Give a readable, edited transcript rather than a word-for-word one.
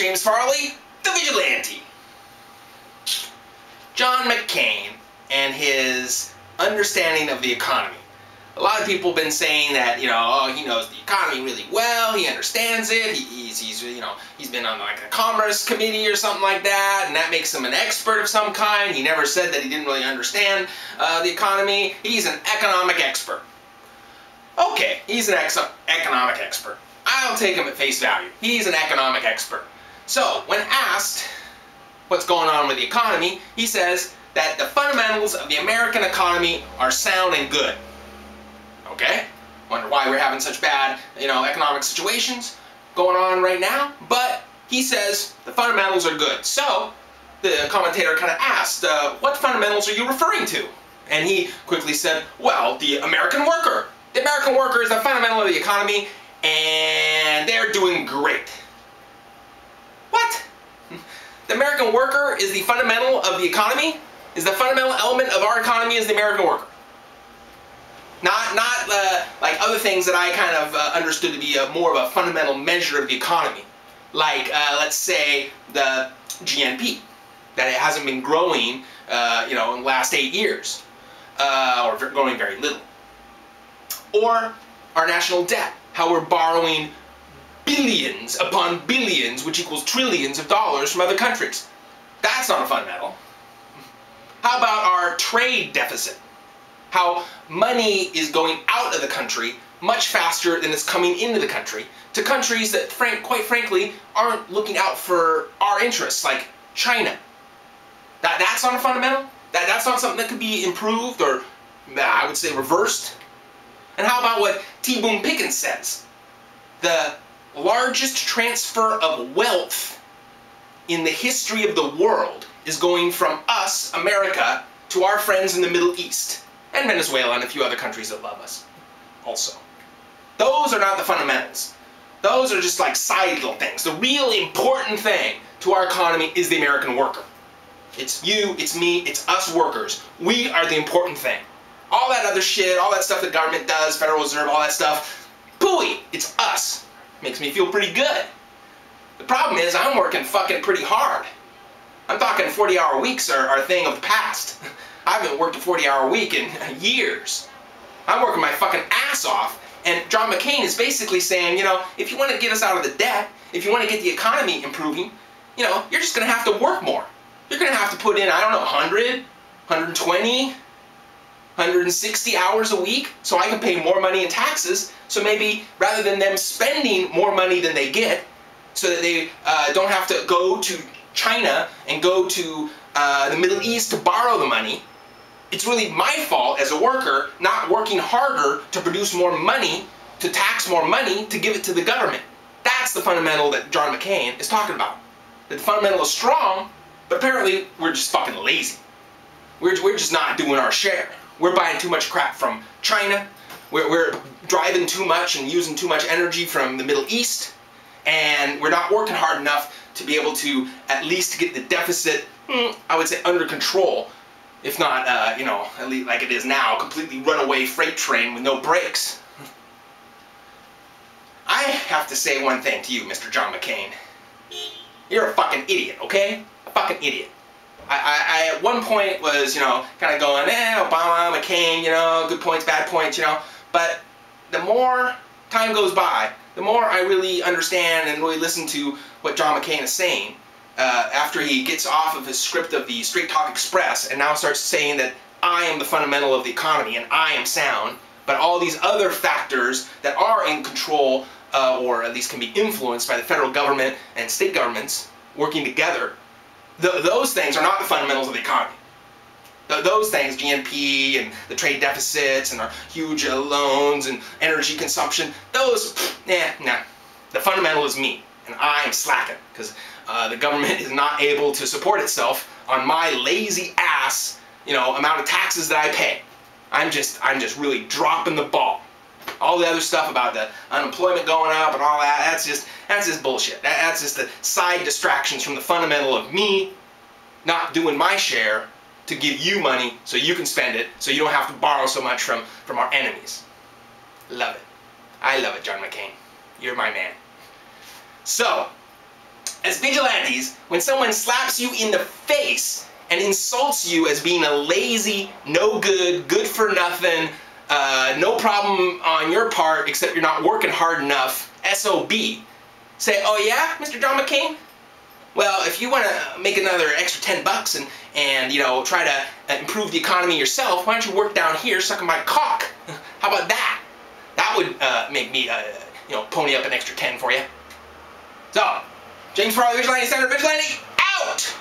James Farley, the vigilante. John McCain and his understanding of the economy. A lot of people have been saying that, you know, oh, he knows the economy really well, he understands it, he's been on like a commerce committee or something like that, and that makes him an expert of some kind. He never said that he didn't really understand the economy. He's an economic expert. Okay, he's an economic expert. I'll take him at face value. He's an economic expert. So, when asked what's going on with the economy, he says that the fundamentals of the American economy are sound and good. Okay? Wonder why we're having such bad, economic situations going on right now. But he says the fundamentals are good. So, the commentator kind of asked, what fundamentals are you referring to? And he quickly said, well, the American worker. The American worker is the fundamental of the economy, and they're doing great. What? The American worker is the fundamental of the economy? Is the fundamental element of our economy is the American worker? Not like other things that I kind of understood to be more of a fundamental measure of the economy. Like, let's say, the GNP. That it hasn't been growing, in the last 8 years. Or growing very little. Or our national debt. How we're borrowing billions upon billions, which equals trillions of dollars from other countries. That's not a fundamental. How about our trade deficit? How money is going out of the country much faster than it's coming into the country to countries that, quite frankly, aren't looking out for our interests, like China. That's not a fundamental? That's not something that could be improved or, I would say, reversed? And how about what T. Boone Pickens says? The largest transfer of wealth in the history of the world is going from us, America, to our friends in the Middle East. And Venezuela and a few other countries that love us also. Those are not the fundamentals. Those are just like side little things. The really important thing to our economy is the American worker. It's you, it's me, it's us workers. We are the important thing. All that other shit, all that stuff the government does, Federal Reserve, all that stuff, pooey, it's us. Makes me feel pretty good. The problem is I'm working fucking pretty hard. I'm talking 40-hour weeks are a thing of the past. I haven't worked a 40-hour week in years. I'm working my fucking ass off, and John McCain is basically saying, if you want to get us out of the debt, if you want to get the economy improving, you're just going to have to work more. You're going to have to put in, 100, 120, 160 hours a week so I can pay more money in taxes, so maybe rather than them spending more money than they get, so that they don't have to go to China and go to the Middle East to borrow the money, it's really my fault as a worker not working harder to produce more money, to tax more money, to give it to the government. That's the fundamental that John McCain is talking about. The fundamental is strong, but apparently we're just fucking lazy. We're just not doing our share. We're buying too much crap from China. We're driving too much and using too much energy from the Middle East. And we're not working hard enough to be able to at least get the deficit, I would say, under control. If not, at least like it is now, a completely runaway freight train with no brakes. I have to say one thing to you, Mr. John McCain. You're a fucking idiot, okay? A fucking idiot. I at one point was, kind of going, Obama, McCain, good points, bad points, But the more time goes by, the more I really understand and really listen to what John McCain is saying after he gets off of his script of the Straight Talk Express and now starts saying that I am the fundamental of the economy and I am sound, but all these other factors that are in control or at least can be influenced by the federal government and state governments working together, those things are not the fundamentals of the economy. Those things, GNP and the trade deficits and our huge loans and energy consumption, those, nah. The fundamental is me, and I am slacking because the government is not able to support itself on my lazy ass, amount of taxes that I pay. I'm just really dropping the ball. All the other stuff about the unemployment going up and all that, that's just bullshit. That's just the side distractions from the fundamental of me not doing my share to give you money so you can spend it, so you don't have to borrow so much from our enemies. Love it. I love it, John McCain. You're my man. So, as vigilantes, when someone slaps you in the face and insults you as being a lazy, no good, good for nothing, no problem on your part except you're not working hard enough, SOB. Say, oh yeah, Mr. John McCain? Well, if you want to make another extra 10 bucks and you know, try to improve the economy yourself, why don't you work down here sucking my cock? How about that? That would make me, you know, pony up an extra 10 for you. So, James Farley, Vigilante Center, Vigilante, out!